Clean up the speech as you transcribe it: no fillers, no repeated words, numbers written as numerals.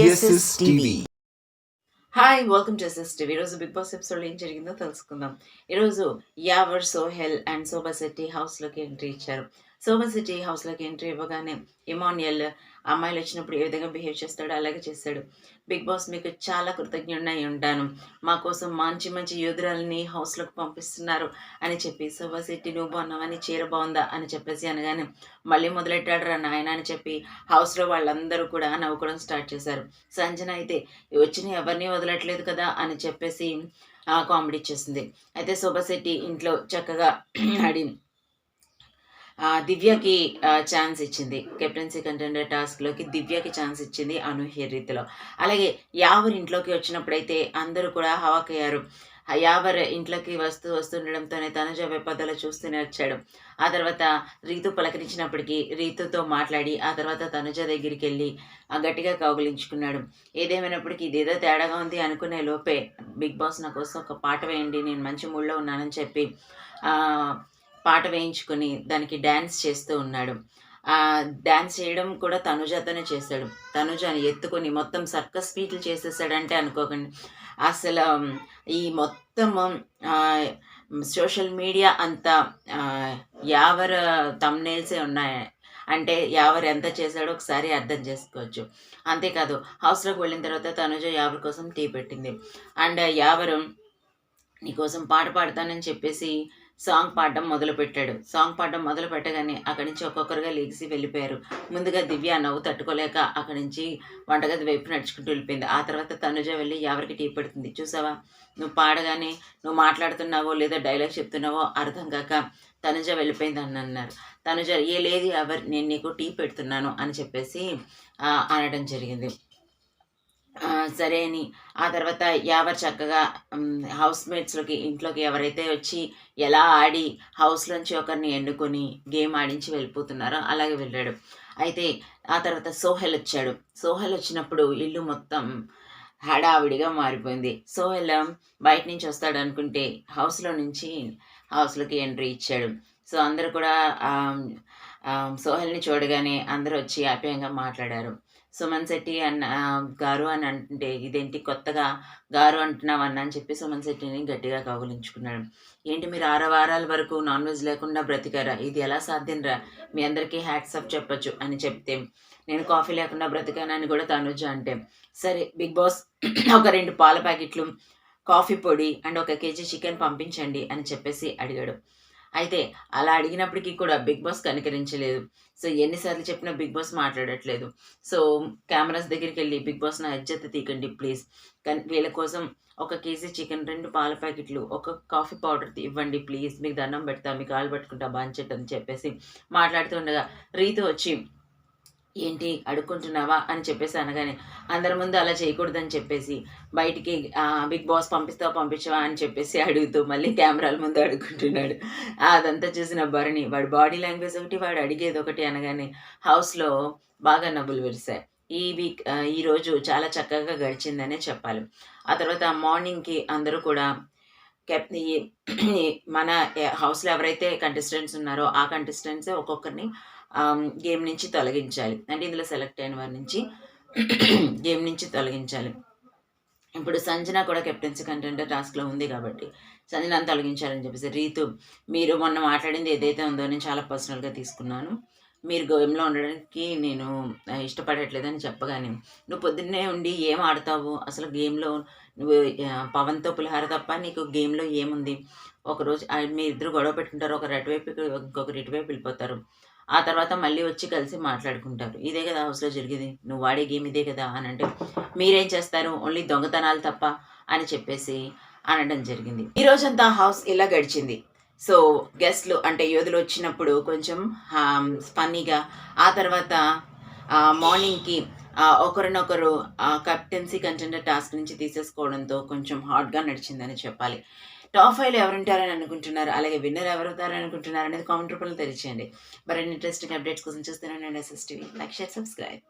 SS TV. Hi, welcome to SS TV. ఈరోజు Bigg Boss ఎపిసోడ్లో ఏం జరిగిందో తెలుసుకుందాం. ఈరోజు యావర్, సోహెల్ అండ్ శోభా శెట్టి హౌస్లోకి ఎంట్రీ ఇచ్చారు. శోభా శెట్టి హౌస్లోకి ఎంట్రీ ఇవ్వగానే ఇమాన్యుయల్ అమ్మాయిలు వచ్చినప్పుడు ఏ విధంగా బిహేవ్ చేస్తాడో అలాగే చేశాడు. బిగ్ బాస్ మీకు చాలా కృతజ్ఞుడై ఉంటాను, మా కోసం మంచి మంచి యోధురాలని హౌస్లోకి పంపిస్తున్నారు అని చెప్పి, శోభా శెట్టి నువ్వు బాగున్నావని, చీర బాగుందా అని చెప్పేసి అనగానే మళ్ళీ మొదలెట్టాడు రా నాయన అని చెప్పి హౌస్లో వాళ్ళందరూ కూడా నవ్వుకోవడం స్టార్ట్ చేశారు. సంజన అయితే వచ్చిన ఎవరిని వదలట్లేదు కదా అని చెప్పేసి కామెడీ చేసింది. అయితే శోభశెట్టి ఇంట్లో చక్కగా ఆడి దివ్యకి ఛాన్స్ ఇచ్చింది. కెప్టెన్సీ కంటెండర్ టాస్క్లోకి దివ్యకి ఛాన్స్ ఇచ్చింది అనూహ్య రీతిలో. అలాగే యావర్ ఇంట్లోకి వచ్చినప్పుడైతే అందరూ కూడా హవాకయ్యారు. యావర్ ఇంట్లోకి వస్తుండడంతోనే తనుజ వెప్పదలో చూస్తూనే వచ్చాడు. ఆ తర్వాత రీతు పలకరించినప్పటికీ రీతుతో మాట్లాడి ఆ తర్వాత తనుజ దగ్గరికి వెళ్ళి గట్టిగా కౌగిలించుకున్నాడు. ఏదేమైనప్పటికీ ఇదేదో తేడాగా ఉంది అనుకునే లోపే బిగ్ బాస్ నా కోసం ఒక పాట వేయండి, నేను మంచి మూడ్లో ఉన్నానని చెప్పి పాట వేయించుకొని దానికి డ్యాన్స్ చేస్తూ ఉన్నాడు. డ్యాన్స్ చేయడం కూడా తనుజతోనే చేశాడు. తనుజని ఎత్తుకొని మొత్తం సర్కస్ ఫీట్లు చేసేసాడంటే అనుకోకండి. అసలు ఈ మొత్తం సోషల్ మీడియా అంతా యావర్ థంబ్నెయిల్సే ఉన్నాయి. అంటే యావర్ ఎంత చేశాడో ఒకసారి అర్థం చేసుకోవచ్చు. అంతేకాదు హౌస్లోకి వెళ్ళిన తర్వాత తనుజ యావర్ కోసం టీ పెట్టింది. అండ్ యావరు నీకోసం పాట పాడతానని చెప్పేసి సాంగ్ పాడడం మొదలుపెట్టాడు. సాంగ్ పాడడం మొదలు పెట్టగానే అక్కడి నుంచి ఒక్కొక్కరుగా లెగిసి వెళ్ళిపోయారు. ముందుగా దివ్య నవ్వు తట్టుకోలేక అక్కడి నుంచి వంటగది వైపు నడుచుకుంటూ వెళ్ళిపోయింది. ఆ తర్వాత తనుజ వెళ్ళి ఎవరికి టీ పెడుతుంది. చూసావా, నువ్వు పాడగానే నువ్వు మాట్లాడుతున్నావో లేదా డైలాగ్ చెప్తున్నావో అర్థం కాక తనుజ వెళ్ళిపోయింది అని అన్నారు. తనుజ లేదు ఎవరు, నేను నీకు టీ పెడుతున్నాను అని చెప్పేసి అనడం జరిగింది. సరే అని ఆ తర్వాత యావర్ చక్కగా హౌస్మేట్స్లోకి ఇంట్లోకి ఎవరైతే వచ్చి ఎలా ఆడి హౌస్లోంచి ఒకరిని ఎన్నుకొని గేమ్ ఆడించి వెళ్ళిపోతున్నారో అలాగే వెళ్ళాడు. అయితే ఆ తర్వాత సోహెల్ వచ్చాడు. సోహెల్ వచ్చినప్పుడు ఇల్లు మొత్తం హడావిడిగా మారిపోయింది. సోహెల్ బయట నుంచి వస్తాడు అనుకుంటే హౌస్లోకి ఎంట్రీ ఇచ్చాడు. సో అందరూ కూడా సోహెల్ని చూడగానే అందరూ వచ్చి ఆప్యాయంగా మాట్లాడారు. సుమన్ శెట్టి గారు అని అంటే ఇదేంటి కొత్తగా గారు అంటున్నావన్నా అని చెప్పి సుమన్ శెట్టిని గట్టిగా కౌగులించుకున్నాడు. ఏంటి మీరు 6 వారాల వరకు నాన్ వెజ్ లేకుండా బ్రతికారా, ఇది ఎలా సాధ్యం రా, మీ అందరికీ హ్యాట్స్ ఆఫ్ చెప్పొచ్చు అని చెప్తే, నేను కాఫీ లేకుండా బ్రతికానని కూడా తనుజ అంటే, సరే బిగ్ బాస్ ఒక 2 పాల ప్యాకెట్లు, కాఫీ పొడి అండ్ 1 కేజీ చికెన్ పంపించండి అని చెప్పేసి అడిగాడు. అయితే అలా అడిగినప్పటికీ కూడా బిగ్ బాస్ కనికరించలేదు. సో ఎన్నిసార్లు చెప్పినా బిగ్ బాస్ మాట్లాడట్లేదు. సో కెమెరాస్ దగ్గరికి వెళ్ళి బిగ్ బాస్ నా ఇజ్జత్ తీకండి ప్లీజ్, కానీ వీళ్ళ కోసం 1 కేజీ చికెన్, 2 పాల ప్యాకెట్లు, 1 కాఫీ పౌడర్ ఇవ్వండి ప్లీజ్, మీకు దండం పెడతా, మీ కాలు పట్టుకుంటా బాంచెట్ అని చెప్పేసి మాట్లాడుతూ ఉండగా రీతు వచ్చి ఏంటి అడుక్కుంటున్నావా అని చెప్పేసి అనగానే అందరి ముందు అలా చేయకూడదని చెప్పేసి బయటికి బిగ్ బాస్ పంపించవా అని చెప్పేసి అడుగుతూ మళ్ళీ కెమెరాల ముందు అడుగుకుంటున్నాడు. అదంతా చూసిన భరణి వాడి బాడీ లాంగ్వేజ్ ఒకటి, వాడు అడిగేది ఒకటి అనగానే హౌస్లో బాగా నవ్వులు విరిశాయి. ఈరోజు చాలా చక్కగా గడిచిందనే చెప్పాలి. ఆ తర్వాత మార్నింగ్కి అందరూ కూడా మన హౌస్లో ఎవరైతే కంటెస్టెంట్స్ ఉన్నారో ఆ కంటెస్టెంట్సే ఒక్కొక్కరిని గేమ్ నుంచి తొలగించాలి. అంటే ఇందులో సెలెక్ట్ అయిన వారి నుంచి గేమ్ నుంచి తొలగించాలి. ఇప్పుడు సంజన కూడా కెప్టెన్సీ కంటెండర్ టాస్క్లో ఉంది కాబట్టి సంజనాన్ని తొలగించాలని చెప్పేసి, రీతు మీరు మొన్న మాట్లాడింది ఏదైతే ఉందో నేను చాలా పర్సనల్గా తీసుకున్నాను, మీరు గేమ్లో ఉండడానికి నేను ఇష్టపడట్లేదని చెప్పగానే, నువ్వు పొద్దున్నే ఉండి ఏం ఆడతావు అసలు గేమ్లో, నువ్వు పవన్తో పులిహార తప్ప నీకు గేమ్లో ఏముంది, ఒకరోజు మీ ఇద్దరు గొడవ పెట్టుకుంటారు, ఒకరు అటువైపు ఇంకొకరు ఇటువైపు వెళ్ళిపోతారు, ఆ తర్వాత మళ్ళీ వచ్చి కలిసి మాట్లాడుకుంటారు, ఇదే కదా హౌస్లో జరిగేది, నువ్వు వాడే గేమ్ ఇదే కదా అని అంటే, మీరేం చేస్తారు ఓన్లీ దొంగతనాలు తప్ప అని చెప్పేసి అనడం జరిగింది. ఈ రోజంతా హౌస్ ఇలా గడిచింది. సో గెస్ట్లు అంటే యోధులు వచ్చినప్పుడు కొంచెం ఫన్నీగా, ఆ తర్వాత మార్నింగ్కి ఒకరినొకరు కెప్టెన్సీ కంటెండర్ టాస్క్ నుంచి తీసేసుకోవడంతో కొంచెం హాట్గా నడిచిందని చెప్పాలి. టాప్ 5లో ఎవరుంటారని అనుకుంటున్నారు, అలాగే విన్నర్ ఎవరుతారని అనుకుంటున్నారు అనేది కామెంట్ రూపంలో తెలియచేయండి. మరిన్ని ఇంట్రెస్టింగ్ అప్డేట్స్ కోసం చూస్తున్నాను SS TV. Like, share, subscribe.